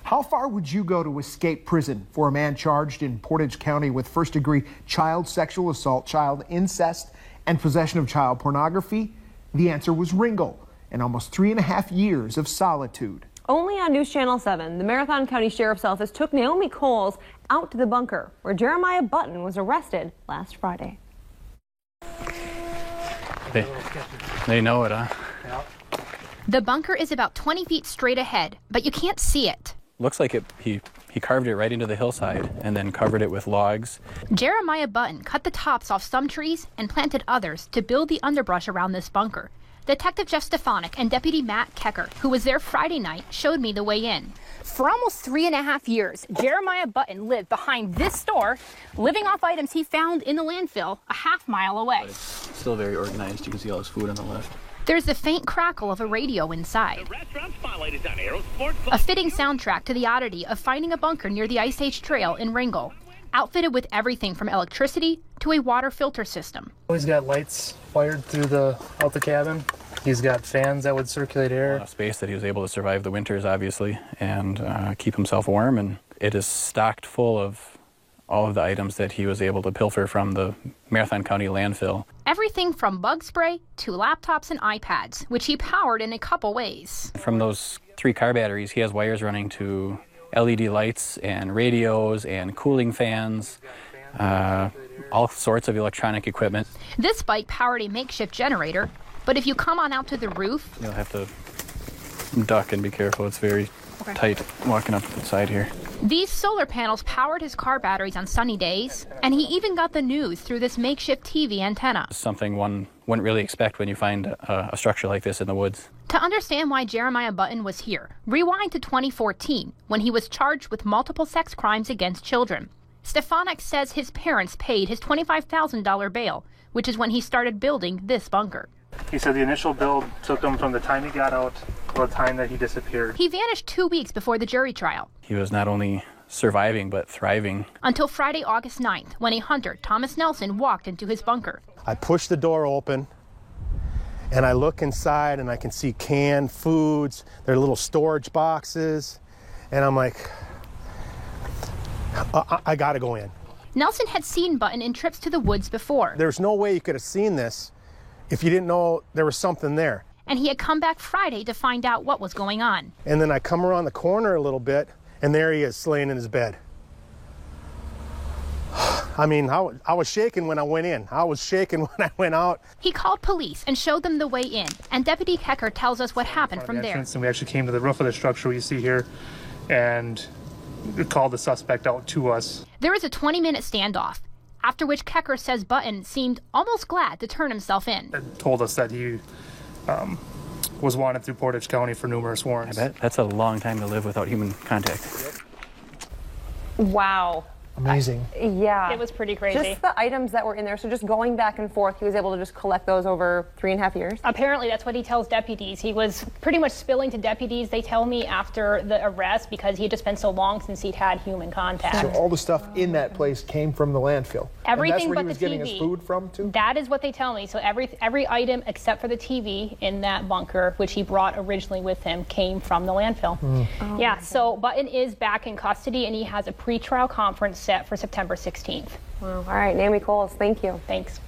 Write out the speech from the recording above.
How far would you go to escape prison for a man charged in Portage County with first-degree child sexual assault, child incest, and possession of child pornography? The answer was Ringgold, and almost 3.5 years of solitude. Only on News Channel 7, the Marathon County Sheriff's Office took Naomi Coles out to the bunker where Jeremiah Button was arrested last Friday. They know it, huh? The bunker is about 20 feet straight ahead, but you can't see it. Looks like he carved it right into the hillside and then covered it with logs. Jeremiah Button cut the tops off some trees and planted others to build the underbrush around this bunker. Detective Jeff Stefanik and Deputy Matt Kecker, who was there Friday night, showed me the way in. For almost 3.5 years, Jeremiah Button lived behind this store, living off items he found in the landfill a half-mile away. But it's still very organized. You can see all his food on the left. There's the faint crackle of a radio inside. A fitting soundtrack to the oddity of finding a bunker near the Ice Age Trail in Ringgold, outfitted with everything from electricity to a water filter system. He's got lights wired through out the cabin. He's got fans that would circulate air. A space that he was able to survive the winters, obviously, and keep himself warm. And it is stocked full of all of the items that he was able to pilfer from the Marathon County landfill. Everything from bug spray to laptops and iPads, which he powered in a couple ways. From those 3 car batteries, he has wires running to LED lights and radios and cooling fans, all sorts of electronic equipment. This bike powered a makeshift generator, but if you come on out to the roof... You'll have to duck and be careful. It's very tight walking up the side here. These solar panels powered his car batteries on sunny days, and he even got the news through this makeshift TV antenna. Something one wouldn't really expect when you find a structure like this in the woods. To understand why Jeremiah Button was here, rewind to 2014, when he was charged with multiple sex crimes against children. Stefanik says his parents paid his $25,000 bail, which is when he started building this bunker. He said the initial build took him from the time he got out to the time that he disappeared. He vanished 2 weeks before the jury trial. He was not only surviving, but thriving. Until Friday, August 9th, when a hunter, Thomas Nelson, walked into his bunker. I push the door open, and I look inside, and I can see canned foods. There are little storage boxes, and I'm like, I gotta go in. Nelson had seen Button in trips to the woods before. There's no way you could have seen this if you didn't know there was something there. And he had come back Friday to find out what was going on. And then I come around the corner a little bit, and there he is, laying in his bed. I mean, I was shaking when I went in. I was shaking when I went out. He called police and showed them the way in, and Deputy Kecker tells us what happened from there. And we actually came to the roof of the structure you see here, and called the suspect out to us. There was a 20-minute standoff, after which Kecker says Button seemed almost glad to turn himself in. It told us that he was wanted through Portage County for numerous warrants. I bet that's a long time to live without human contact. Wow. Amazing. Yeah. It was pretty crazy. Just the items that were in there. So just going back and forth, he was able to just collect those over 3.5 years? Apparently, that's what he tells deputies. He was pretty much spilling to deputies, they tell me, after the arrest because he had just been so long since he'd had human contact. So all the stuff in that place came from the landfill? Everything and that's where but he was the getting TV. his food from, too? That is what they tell me. So every item except for the TV in that bunker, which he brought originally with him, came from the landfill. Oh, yeah, so Button is back in custody, and he has a pretrial conference set for September 16th. Wow. All right, Naomi Coles, thank you. Thanks.